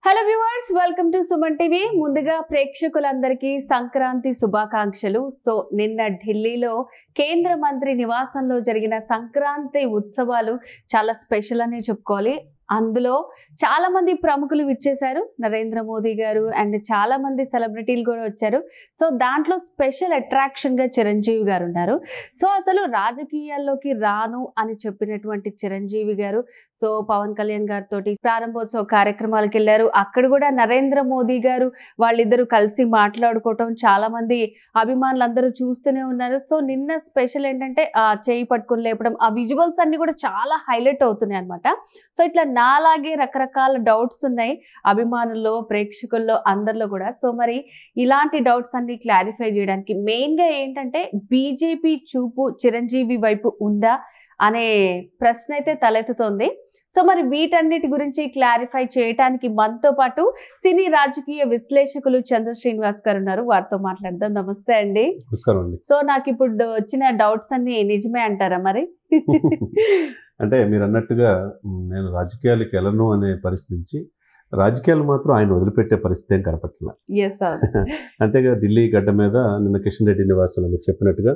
Hello viewers, welcome to Suman TV. ముందుగా ప్రేక్షకులందరికీ సంక్రాంతి శుభాకాంక్షలు. సో నిన్న ఢిల్లీలో కేంద్ర మంత్రి నివాసంలో జరిగిన సంక్రాంతి ఉత్సవాలు చాలా స్పెషల్ అనే చెప్పుకోవాలి. అందులో చాలా మంది ప్రముఖులు విచ్చేశారు. నరేంద్ర మోదీ గారు అండ్ చాలా మంది సెలబ్రిటీలు కూడా వచ్చారు. సో దాంట్లో స్పెషల్ అట్రాక్షన్ గా చిరంజీవి గారు ఉన్నారు. సో అసలు రాజకీయాల్లోకి రాను అని చెప్పినటువంటి చిరంజీవి గారు సో పవన్ కళ్యాణ్ గారితో ప్రారంభోత్సవ కార్యక్రమాలకు వెళ్ళారు. అక్కడ కూడా నరేంద్ర మోదీ గారు వాళ్ళిద్దరూ కలిసి మాట్లాడుకోవటం చాలా మంది అభిమానులందరూ చూస్తూనే ఉన్నారు. సో నిన్న స్పెషల్ ఏంటంటే ఆ చేయి పట్టుకొని లేపడం, ఆ విజువల్స్ అన్ని కూడా చాలా హైలైట్ అవుతున్నాయి అనమాట. సో ఇట్లా నాలాగే రకరకాల డౌట్స్ ఉన్నాయి అభిమానుల్లో, ప్రేక్షకుల్లో, అందరిలో కూడా. సో మరి ఇలాంటి డౌట్స్ అన్ని క్లారిఫై చేయడానికి మెయిన్ గా ఏంటంటే బీజేపీ చూపు చిరంజీవి వైపు ఉందా అనే ప్రశ్న అయితే తలెత్తుతోంది. సో మరి వీటన్నిటి గురించి క్లారిఫై చేయడానికి మనతో పాటు సినీ రాజకీయ విశ్లేషకులు చంద్ర శ్రీనివాస్ గారు ఉన్నారు. వారితో మాట్లాడదాం. నమస్తే అండి. సో నాకు ఇప్పుడు వచ్చిన డౌట్స్ అన్ని నిజమే అంటారా మరి? అంటే మీరు అన్నట్టుగా నేను రాజకీయాలకు వెళ్ళను అనే పరిస్థితి నుంచి రాజకీయాలు మాత్రం ఆయన వదిలిపెట్టే పరిస్థితి ఏం కనపట్ల. అంతేగా ఢిల్లీ గడ్డ మీద నిన్న కిషన్ రెడ్డి నివాసంలో మీరు చెప్పినట్టుగా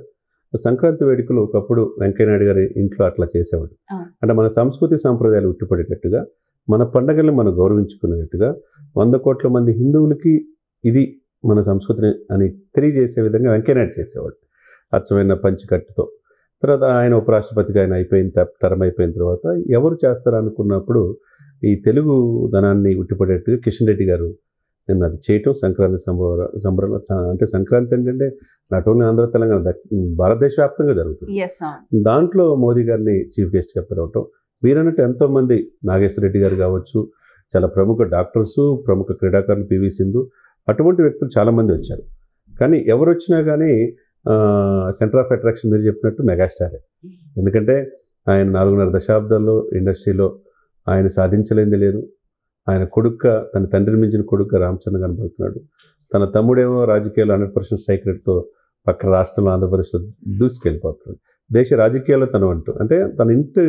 సంక్రాంతి వేడుకలు ఒకప్పుడు వెంకయ్యనాయుడు గారి ఇంట్లో అట్లా చేసేవాడు. అంటే మన సంస్కృతి సాంప్రదాయాలు ఉట్టిపడేటట్టుగా, మన పండగల్ని మనం గౌరవించుకునేట్టుగా 100 కోట్ల మంది హిందువులకి ఇది మన సంస్కృతిని అని తెలియజేసే విధంగా వెంకయ్యనాయుడు చేసేవాడు అచ్చమైన పంచికట్టుతో. తర్వాత ఆయన ఉపరాష్ట్రపతిగా ఆయన టర్మ్ అయిపోయిన తర్వాత ఎవరు చేస్తారు అనుకున్నప్పుడు ఈ తెలుగు ధనాన్ని ఉట్టిపడేట్టుగా కిషన్ రెడ్డి గారు నిన్న అది చేయటం సంక్రాంతి సంబరాలు. అంటే సంక్రాంతి ఏంటంటే నాట్ ఓన్లీ ఆంధ్ర తెలంగాణ, భారతదేశ వ్యాప్తంగా జరుగుతుంది. దాంట్లో మోదీ గారిని చీఫ్ గెస్ట్గా పిలవటం, మీరన్నట్టు ఎంతోమంది నాగేశ్వర రెడ్డి గారు కావచ్చు, చాలా ప్రముఖ డాక్టర్సు, ప్రముఖ క్రీడాకారులు పివి సింధు, అటువంటి వ్యక్తులు చాలామంది వచ్చారు. కానీ ఎవరు వచ్చినా కానీ సెంటర్ ఆఫ్ అట్రాక్షన్ మీరు చెప్పినట్టు మెగాస్టారే. ఎందుకంటే ఆయన 4.5 దశాబ్దాల్లో ఇండస్ట్రీలో ఆయన సాధించలేనిది లేదు. ఆయన కొడుక్క, తన తండ్రిని మించిన కొడుక్క రామచంద్ర కనబడుతున్నాడు. తన తమ్ముడేమో రాజకీయాల్లో 100% స్ట్రైక్ రేట్తో పక్క రాష్ట్రంలో ఆంధ్రప్రదేశ్లో దూసుకెళ్ళిపోతున్నాడు. దేశ రాజకీయాల్లో తను అంటూ అంటే తన ఇంటి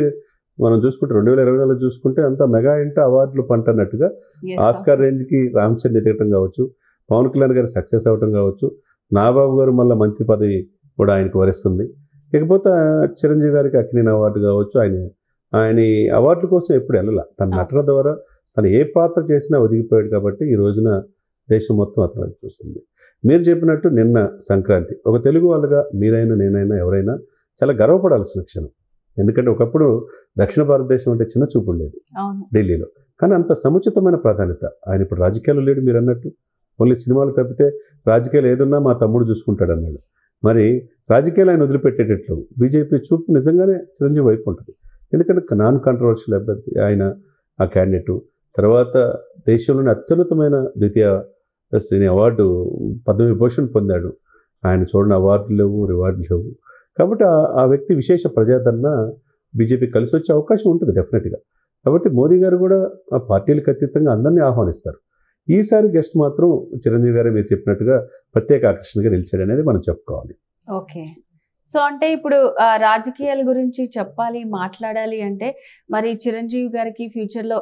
మనం చూసుకుంటే 2024 చూసుకుంటే అంతా మెగా ఇంట అవార్డులు పంట అన్నట్టుగా ఆస్కార్ రేంజ్కి రామచంద్ర ఎదగటం కావచ్చు, పవన్ కళ్యాణ్ గారు సక్సెస్ అవ్వటం కావచ్చు, నాగబాబు గారు మళ్ళీ మంత్రి పదవి కూడా ఆయనకు వరిస్తుంది. ఇకపోతే చిరంజీవి గారికి అక్కినేని అవార్డు కావచ్చు, ఆయన అవార్డుల కోసం ఎప్పుడు వెళ్ళాల. తన నటన ద్వారా తను ఏ పాత్ర చేసినా ఒదిగిపోయాడు కాబట్టి ఈ రోజున దేశం మొత్తం అతను చూస్తుంది. మీరు చెప్పినట్టు నిన్న సంక్రాంతి ఒక తెలుగు వాళ్ళగా మీరైనా నేనైనా ఎవరైనా చాలా గర్వపడాల్సిన క్షణం. ఎందుకంటే ఒకప్పుడు దక్షిణ భారతదేశం అంటే చిన్న చూపు ఉండేది ఢిల్లీలో, కానీ అంత సముచితమైన ప్రాధాన్యత. ఆయన ఇప్పుడు రాజకీయాలు లేడు, మీరు అన్నట్టు ఓన్లీ సినిమాలు తప్పితే రాజకీయాలు ఏదున్నా మా తమ్ముడు చూసుకుంటాడు అన్నాడు. మరి రాజకీయాలు ఆయన వదిలిపెట్టేటట్లు బీజేపీ చూపు నిజంగానే చిరంజీవి వైపు ఉంటుంది. ఎందుకంటే నాన్ కాంట్రవర్షియల్ అభ్యర్థి ఆయన, ఆ క్యాండిడేటు. తర్వాత దేశంలోని అత్యున్నతమైన ద్వితీయ శ్రేణి అవార్డు పద్మవిభూషణ్ పొందాడు. ఆయన చూడని అవార్డులు లేవు, రివార్డులు లేవు. కాబట్టి ఆ వ్యక్తి విశేష ప్రజాదరణ బీజేపీ కలిసి వచ్చే అవకాశం ఉంటుంది డెఫినెట్గా. కాబట్టి మోదీ గారు కూడా ఆ పార్టీలకు అతీతంగా అందరినీ ఆహ్వానిస్తారు. ఈసారి గెస్ట్ మాత్రం చిరంజీవి గారే మీరు చెప్పినట్టుగా ప్రత్యేక ఆకర్షణగా నిలిచాడు అనేది మనం చెప్పుకోవాలి. ఓకే. సో అంటే ఇప్పుడు రాజకీయాల గురించి చెప్పాలి, మాట్లాడాలి అంటే మరి చిరంజీవి గారికి ఫ్యూచర్లో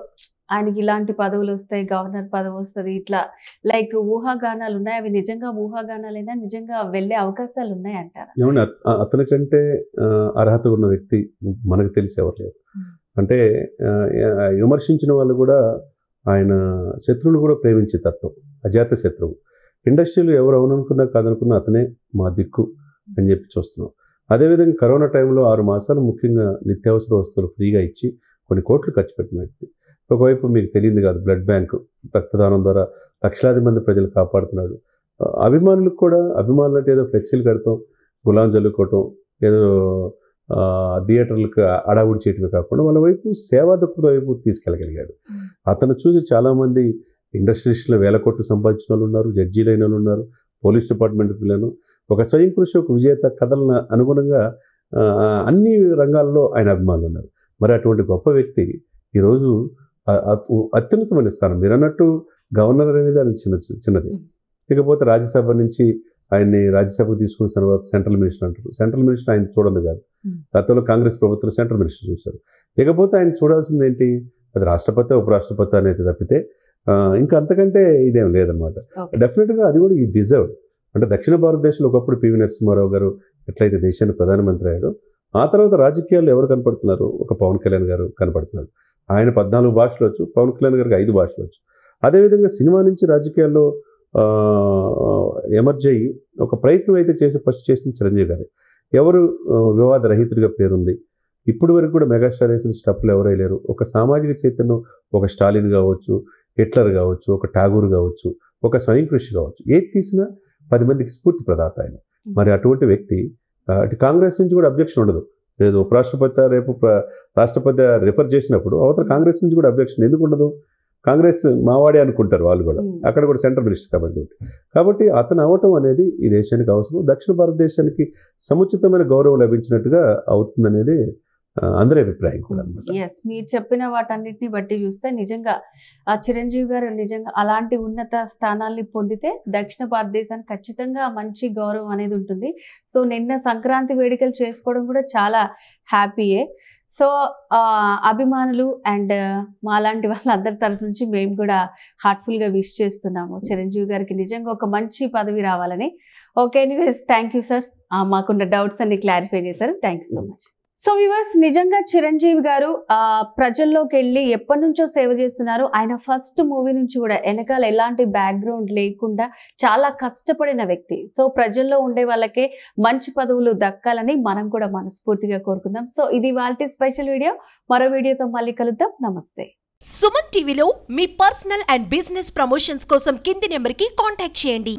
ఆయనకి ఇలాంటి పదవులు వస్తాయి, గవర్నర్ పదవి వస్తుంది, ఇట్లా లైక్ ఊహాగానాలు ఉన్నాయి. అవి నిజంగా ఊహాగానాలైనా నిజంగా వెళ్ళే అవకాశాలు ఉన్నాయంటారా? ఏమంటే అతనికంటే అర్హత ఉన్న వ్యక్తి మనకు తెలిసి ఎవరు లేరు. అంటే విమర్శించిన వాళ్ళు కూడా ఆయన శత్రువులు కూడా ప్రేమించే తత్వం, అజాత శత్రువు. ఇండస్ట్రీలో ఎవరు అవుననుకున్నా కాదనుకున్నా అతనే మా దిక్కు అని చెప్పి చూస్తున్నాం. అదేవిధంగా కరోనా టైంలో 6 మాసాలు ముఖ్యంగా నిత్యావసర వస్తువులు ఫ్రీగా ఇచ్చి కొన్ని కోట్లు ఖర్చు పెట్టిన వ్యక్తి. ఒకవైపు మీకు తెలియదు కాదు, బ్లడ్ బ్యాంకు రక్తదానం ద్వారా లక్షలాది మంది ప్రజలు కాపాడుతున్నాడు. అభిమానులకు కూడా అభిమానులు అంటే ఏదో ఫ్లెక్సీలు కడతాం, గులాం జల్లుకోవటం, ఏదో థియేటర్లకు అడావుడి చేయటమే కాకుండా వాళ్ళ వైపు సేవా దృక్పథ వైపు తీసుకెళ్ళగలిగాడు. అతను చూసి చాలామంది ఇండస్ట్రీస్లో 1000 కోట్లు సంపాదించిన వాళ్ళు ఉన్నారు, జడ్జీలు అయిన వాళ్ళు ఉన్నారు, పోలీస్ డిపార్ట్మెంట్ పిల్లలు. ఒక స్వయం కృషి, ఒక విజేత కథలను అనుగుణంగా అన్ని రంగాల్లో ఆయన అభిమానులు ఉన్నారు. మరి అటువంటి గొప్ప వ్యక్తి ఈరోజు అత్యున్నతమైన స్థానం. మీరు అన్నట్టు గవర్నర్ అనేది ఆయన చిన్నది. ఇకపోతే రాజ్యసభ నుంచి ఆయన్ని రాజ్యసభకు తీసుకున్న తర్వాత సెంట్రల్ మినిస్టర్ అంటారు. సెంట్రల్ మినిస్టర్ ఆయన చూడదు కాదు. గతంలో కాంగ్రెస్ ప్రభుత్వం సెంట్రల్ మినిస్టర్ చూశారు. ఇకపోతే ఆయన చూడాల్సింది ఏంటి? అది రాష్ట్రపతి ఉపరాష్ట్రపతి అనేది తప్పితే ఇంకా అంతకంటే ఇదేం లేదనమాట. డెఫినెట్గా అది కూడా ఈ డిజర్వ్. అంటే దక్షిణ భారతదేశంలో ఒకప్పుడు పివి నరసింహారావు గారు ఎట్లయితే దేశానికి ప్రధానమంత్రి అయ్యాడో, ఆ తర్వాత రాజకీయాల్లో ఎవరు కనపడుతున్నారు? ఒక పవన్ కళ్యాణ్ గారు కనపడుతున్నాడు. ఆయన 14 భాషలు వచ్చు, పవన్ కళ్యాణ్ గారికి 5 భాషలు వచ్చు. అదేవిధంగా సినిమా నుంచి రాజకీయాల్లో ఎమర్జ్ అయ్యి ఒక ప్రయత్నం అయితే ఫస్ట్ చేసిన చిరంజీవి గారు. ఎవరు వివాద రహితుడిగా పేరుంది. ఇప్పటి వరకు కూడా మెగాస్టార్ వేసిన స్టెప్లు ఎవరై లేరు. ఒక సామాజిక చైతన్యం, ఒక స్టాలిన్ కావచ్చు, హిట్లర్ కావచ్చు, ఒక ఠాగూర్ కావచ్చు, ఒక స్వయం కృషి కావచ్చు, ఏది తీసినా 10 మందికి స్ఫూర్తి ప్రదాత ఆయన. మరి అటువంటి వ్యక్తి అటు కాంగ్రెస్ నుంచి కూడా అబ్జెక్షన్ ఉండదు. లేదు ఉపరాష్ట్రపతి రేపు రాష్ట్రపతి రిఫర్ చేసినప్పుడు అవతల కాంగ్రెస్ నుంచి కూడా అబ్జెక్షన్ ఎందుకు ఉండదు? కాంగ్రెస్ మావాడే అనుకుంటారు వాళ్ళు కూడా. అక్కడ కూడా సెంట్రల్ మినిస్టర్ కాబట్టి అతను అవ్వటం అనేది ఈ దేశానికి అవసరం. దక్షిణ భారతదేశానికి సముచితమైన గౌరవం లభించినట్టుగా అవుతుందనేది అందరి అభిప్రాయం కూడా. ఎస్, మీరు చెప్పిన వాటన్నిటిని బట్టి చూస్తే నిజంగా ఆ చిరంజీవి గారు నిజంగా అలాంటి ఉన్నత స్థానాల్ని పొందితే దక్షిణ భారతదేశానికి ఖచ్చితంగా మంచి గౌరవం అనేది ఉంటుంది. సో నిన్న సంక్రాంతి వేడుకలు చేసుకోవడం కూడా చాలా హ్యాపీయే. సో అభిమానులు అండ్ మాలాంటి వాళ్ళందరి తరఫు నుంచి మేము కూడా హార్ట్ఫుల్గా విష్ చేస్తున్నాము చిరంజీవి గారికి నిజంగా ఒక మంచి పదవి రావాలని. Okay, anyways thank you sir, మాకున్న డౌట్స్ అన్ని క్లారిఫై చేశారు. Thank you so much. So viewers, నిజంగా చిరంజీవి గారు ప్రజల్లోకి వెళ్ళి ఎప్పటి నుంచో సేవ చేస్తున్నారు. ఆయన ఫస్ట్ మూవీ నుంచి కూడా వెనకాల ఎలాంటి బ్యాక్గ్రౌండ్ లేకుండా చాలా కష్టపడిన వ్యక్తి. సో ప్రజల్లో ఉండే వాళ్ళకే మంచి పదవులు దక్కాలని మనం కూడా మనస్ఫూర్తిగా కోరుకుందాం. సో ఇది వాళ్ళ స్పెషల్ వీడియో. మరో వీడియోతో మళ్ళీ కలుద్దాం. నమస్తే. సుమన్ టీవీలో మీ పర్సనల్ అండ్ బిజినెస్ ప్రమోషన్స్ కోసం కింది నెంబర్కి కాంటాక్ట్ చేయండి.